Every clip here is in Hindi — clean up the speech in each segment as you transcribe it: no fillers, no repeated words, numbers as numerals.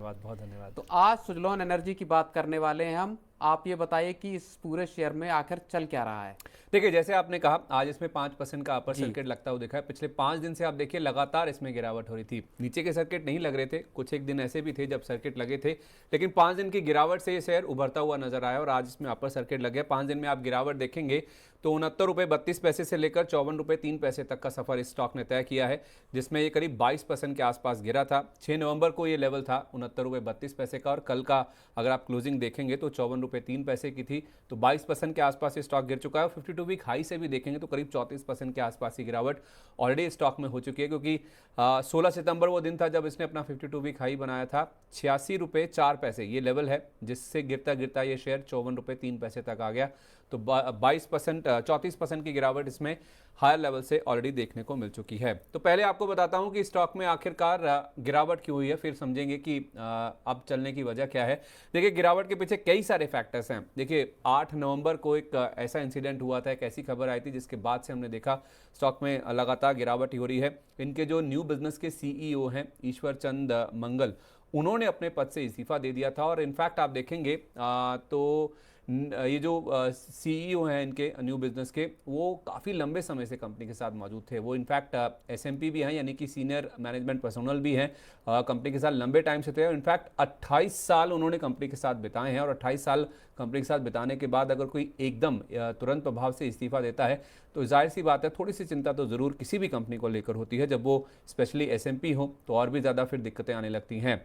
धन्यवाद, बहुत धन्यवाद। तो आज सुजलॉन एनर्जी की बात करने वाले हैं हम। आप ये बताइए कि इस पूरे शेयर में आखिर चल क्या रहा है। देखिए, जैसे आपने कहा आज इसमें 5% का अपर जी सर्किट लगता हुआ दिखा है। पिछले 5 दिन से आप देखिए लगातार इसमें गिरावट हो रही थी। नीचे के सर्किट नहीं लग रहे थे, कुछ एक दिन ऐसे भी थे जब सर्किट लगे थे, लेकिन 5 दिन की गिरावट से ये शेयर उभरता हुआ नजर आया और आज इसमें अपर सर्किट लग गया। 5 दिन में आप गिरावट देखेंगे तो 69 रुपये 32 पैसे से लेकर 54 रुपये 3 पैसे तक का सफर इस स्टॉक ने तय किया है, जिसमें ये करीब 22% के आसपास गिरा था। 6 नवंबर को ये लेवल था 69 रुपये 32 पैसे का और कल का अगर आप क्लोजिंग देखेंगे तो 54 रुपये 3 पैसे की थी। तो 22% के आसपास ये स्टॉक गिर चुका है। 52 वीक हाई से भी देखेंगे तो करीब 34% के आसपास की गिरावट ऑलरेडी स्टॉक में हो चुकी है, क्योंकि 16 सितंबर वो दिन था जब इसने अपना 52 वीक हाई बनाया था। 86 रुपये 4 पैसे ये लेवल है, जिससे गिरता गिरता ये शेयर 54 रुपये 3 पैसे तक आ गया। तो 34% की गिरावट इसमें हायर लेवल से ऑलरेडी देखने को मिल चुकी है। तो पहले आपको बताता हूं कि स्टॉक में आखिरकार गिरावट क्यों हुई है, फिर समझेंगे कि अब चलने की वजह क्या है। देखिए, गिरावट के पीछे कई सारे फैक्टर्स हैं। देखिए, 8 नवंबर को एक ऐसा इंसिडेंट हुआ था, एक ऐसी खबर आई थी जिसके बाद से हमने देखा स्टॉक में लगातार गिरावट ही हो रही है। इनके जो न्यू बिजनेस के सीईओ हैं ईश्वर चंद मंगल, उन्होंने अपने पद से इस्तीफा दे दिया था। और इनफैक्ट आप देखेंगे तो ये जो सीईओ हैं इनके न्यू बिजनेस के, वो काफ़ी लंबे समय से कंपनी के साथ मौजूद थे। वो इनफैक्ट एसएमपी भी हैं, यानी कि सीनियर मैनेजमेंट पर्सनल भी हैं, कंपनी के साथ लंबे टाइम से थे। इनफैक्ट 28 साल उन्होंने कंपनी के साथ बिताए हैं और 28 साल कंपनी के साथ बिताने के बाद अगर कोई एकदम तुरंत प्रभाव से इस्तीफा देता है तो जाहिर सी बात है थोड़ी सी चिंता तो ज़रूर किसी भी कंपनी को लेकर होती है। जब वो स्पेशली एसएमपी हो तो और भी ज़्यादा फिर दिक्कतें आने लगती हैं।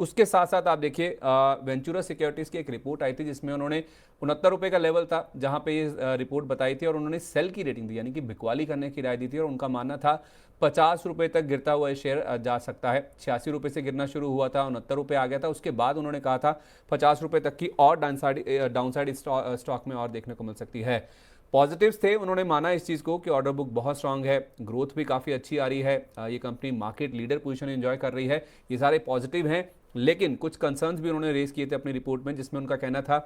उसके साथ साथ आप देखिए वेंचुरा सिक्योरिटीज़ की एक रिपोर्ट आई थी जिसमें उन्होंने 69 रुपये का लेवल था जहां पे ये रिपोर्ट बताई थी और उन्होंने सेल की रेटिंग दी, यानी कि बिकवाली करने की राय दी थी। और उनका मानना था 50 रुपये तक गिरता हुआ ये शेयर जा सकता है। 86 रुपये से गिरना शुरू हुआ था, 69 रुपये आ गया था। उसके बाद उन्होंने कहा था 50 रुपये तक की और डाउनसाइड स्टॉक में और देखने को मिल सकती है। पॉजिटिव्स थे, उन्होंने माना इस चीज़ को कि ऑर्डर बुक बहुत स्ट्रांग है, ग्रोथ भी काफ़ी अच्छी आ रही है, ये company market leader position enjoy कर रही है। ये सारे पॉजिटिव हैं, लेकिन कुछ कंसर्न्स भी उन्होंने रेज किए थे अपनी रिपोर्ट में, जिसमें उनका कहना था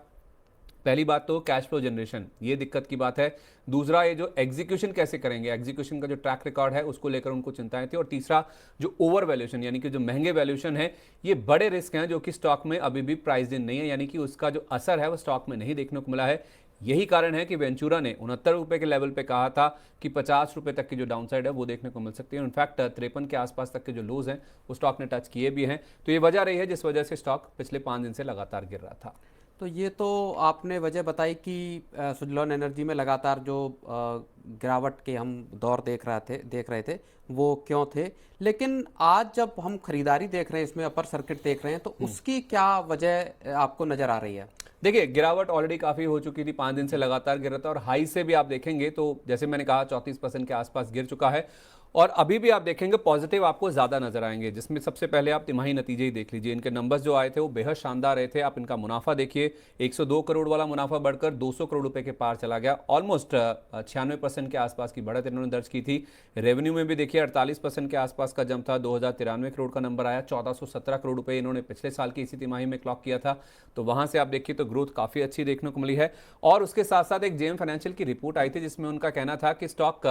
पहली बात तो कैश फ्लो जनरेशन, ये दिक्कत की बात है। दूसरा, ये जो एग्जीक्यूशन कैसे करेंगे, एग्जीक्यूशन का जो ट्रैक रिकॉर्ड है उसको लेकर उनको चिंताएं थी। और तीसरा, जो ओवर वैल्यूएशन यानी कि जो महंगे वैल्यूएशन है, ये बड़े रिस्क हैं जो कि स्टॉक में अभी भी प्राइस इन नहीं है, यानी कि उसका जो असर है वो स्टॉक में नहीं देखने को मिला है। यही कारण है कि वेंचुरा ने 69 रुपये के लेवल पे कहा था कि 50 रुपये तक की जो डाउनसाइड है वो देखने को मिल सकती है। इनफैक्ट 53 के आसपास तक के जो लोज हैं वो स्टॉक ने टच किए भी हैं। तो ये वजह रही है जिस वजह से स्टॉक पिछले 5 दिन से लगातार गिर रहा था। तो ये तो आपने वजह बताई कि सुजलॉन एनर्जी में लगातार जो गिरावट के हम दौर देख रहे थे वो क्यों थे। लेकिन आज जब हम खरीदारी देख रहे हैं, इसमें अपर सर्किट देख रहे हैं, तो उसकी क्या वजह आपको नज़र आ रही है। देखिए, गिरावट ऑलरेडी काफ़ी हो चुकी थी, 5 दिन से लगातार गिर रहा था और हाई से भी आप देखेंगे तो जैसे मैंने कहा 34% के आसपास गिर चुका है। और अभी भी आप देखेंगे पॉजिटिव आपको ज़्यादा नजर आएंगे, जिसमें सबसे पहले आप तिमाही नतीजे ही देख लीजिए। इनके नंबर्स जो आए थे वो बेहद शानदार रहे थे। आप इनका मुनाफा देखिए, 102 करोड़ वाला मुनाफा बढ़कर 200 करोड़ रुपए के पार चला गया। ऑलमोस्ट 96% के आसपास की बढ़त इन्होंने दर्ज की थी। रेवेन्यू में भी देखिए 48% के आसपास का जंप था, 2093 करोड़ का नंबर आया। 1417 करोड़ रुपए इन्होंने पिछले साल की इसी तिमाही में क्लॉक किया था। तो वहां से आप देखिए तो ग्रोथ काफ़ी अच्छी देखने को मिली है। और उसके साथ साथ एक जेएम फाइनेंशियल की रिपोर्ट आई थी जिसमें उनका कहना था कि स्टॉक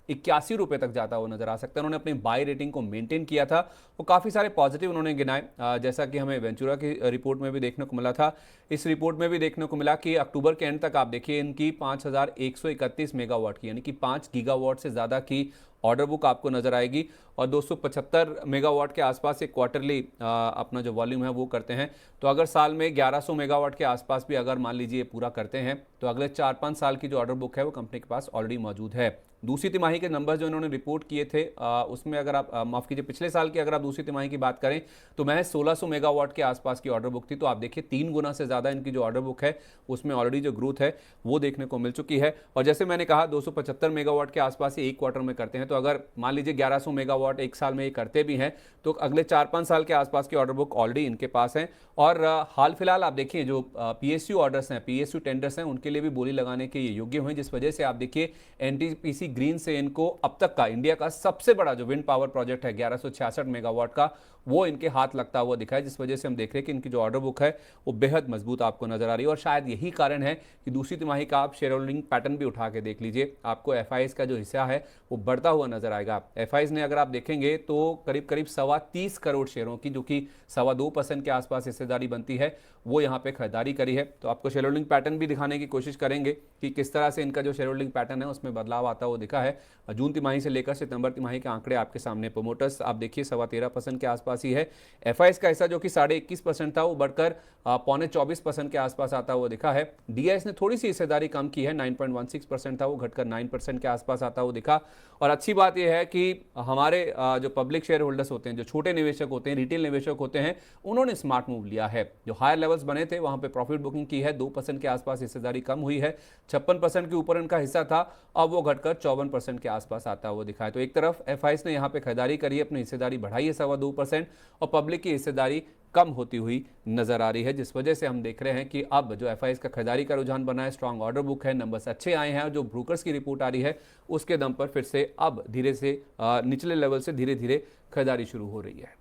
81 रुपये तक जाता हुआ नजर आ सकता है। उन्होंने अपनी बाय रेटिंग को मेंटेन किया था। वो काफ़ी सारे पॉजिटिव उन्होंने गिनाए, जैसा कि हमें वेंचुरा की रिपोर्ट में भी देखने को मिला था। इस रिपोर्ट में भी देखने को मिला कि अक्टूबर के एंड तक आप देखिए इनकी 5131 मेगावाट की, यानी कि 5 गीगावाट से ज़्यादा की ऑर्डर बुक आपको नजर आएगी। और 275 मेगावाट के आसपास एक क्वार्टरली अपना जो वॉल्यूम है वो करते हैं। तो अगर साल में 1100 मेगावाट के आसपास भी अगर मान लीजिए पूरा करते हैं तो अगले 4-5 साल की जो ऑर्डर बुक है वो कंपनी के पास ऑलरेडी मौजूद है। दूसरी तिमाही के नंबर जो इन्होंने रिपोर्ट किए थे उसमें अगर आप माफ़ कीजिए पिछले साल की अगर आप दूसरी तिमाही की बात करें तो महज 1600 मेगावाट के आसपास की ऑर्डर बुक थी। तो आप देखिए 3 गुना से ज़्यादा इनकी जो ऑर्डर बुक है उसमें ऑलरेडी जो ग्रोथ है वो देखने को मिल चुकी है। और जैसे मैंने कहा 275 मेगावाट के आसपास ही एक क्वार्टर में करते हैं। तो अगर मान लीजिए 1100 मेगावाट एक साल में ये करते भी हैं तो अगले 4-5 साल के आसपास की ऑर्डर बुक ऑलरेडी इनके पास है। और हाल फिलहाल आप देखिए जो पीएसयू ऑर्डर्स हैं, पीएसयू टेंडर्स हैं, उनके लिए भी बोली लगाने के ये योग्य हुए, जिस वजह से आप देखिए एनटीपीसी ग्रीन से इनको अब तक का इंडिया का सबसे बड़ा जो विंड पावर प्रोजेक्ट है 1166 मेगावाट का, वो इनके हाथ लगता हुआ दिखा है, जिस वजह से हम देख रहे हैं कि इनकी जो ऑर्डर बुक है वो बेहद मजबूत आपको नजर आ रही है। और शायद यही कारण है कि दूसरी तिमाही का आप शेयर होल्डिंग पैटर्न भी उठा के देख लीजिए, आपको एफआईएस का जो हिस्सा है वो बढ़ता हुआ नजर आएगा। एफआईएस ने अगर आप देखेंगे तो करीब करीब 30 करोड़ शेयरों की, जो कि 2.25% के आसपास हिस्सेदारी बनती है, वो यहाँ पे खरीदारी करी है। तो आपको शेयर होल्डिंग पैटर्न भी दिखाने की कोशिश करेंगे कि किस तरह से इनका जो शेयर होल्डिंग पैटर्न है उसमें बदलाव आता हुआ दिखा है। जून तिमाही से लेकर सितंबर तिमाही के आंकड़े आपके सामने। प्रोमोटर्स आप देखिए 13.25% के आसपास ही है। एफआईएस का हिस्सा जो कि 21.5% था वो बढ़कर 24% के आसपास आता हुआ दिखा है। डीआईएस ने थोड़ी सी हिस्सेदारी कम की है, 9.16% था वो घटकर 9% के आसपास आता हुआ दिखा। और अच्छी बात यह है कि हमारे जो पब्लिक शेयर होल्डर्स होते हैं, जो छोटे निवेशक होते हैं, रिटेल निवेशक होते हैं, उन्होंने स्मार्ट मूव लिया है। जो हायर लेवल्स बने थे वहां पे प्रॉफिट बुकिंग की है, 2% के आसपास हिस्सेदारी कम हुई है। 56% के ऊपर इनका हिस्सा था, अब वो घटकर 54% के आसपास आता हुआ दिखा है। तो एक तरफ एफआईएस ने यहाँ पे खरीदारी करी है, अपनी हिस्सेदारी बढ़ाई है 2.25%, और पब्लिक की हिस्सेदारी कम होती हुई नजर आ रही है, जिस वजह से हम देख रहे हैं कि अब जो एफआईएस का खरीदारी का रुझान बना है, स्ट्रांग ऑर्डर बुक है, नंबर्स अच्छे आए हैं, और जो ब्रोकर्स की रिपोर्ट आ रही है उसके दम पर फिर से अब धीरे से निचले लेवल से धीरे धीरे खरीदारी शुरू हो रही है।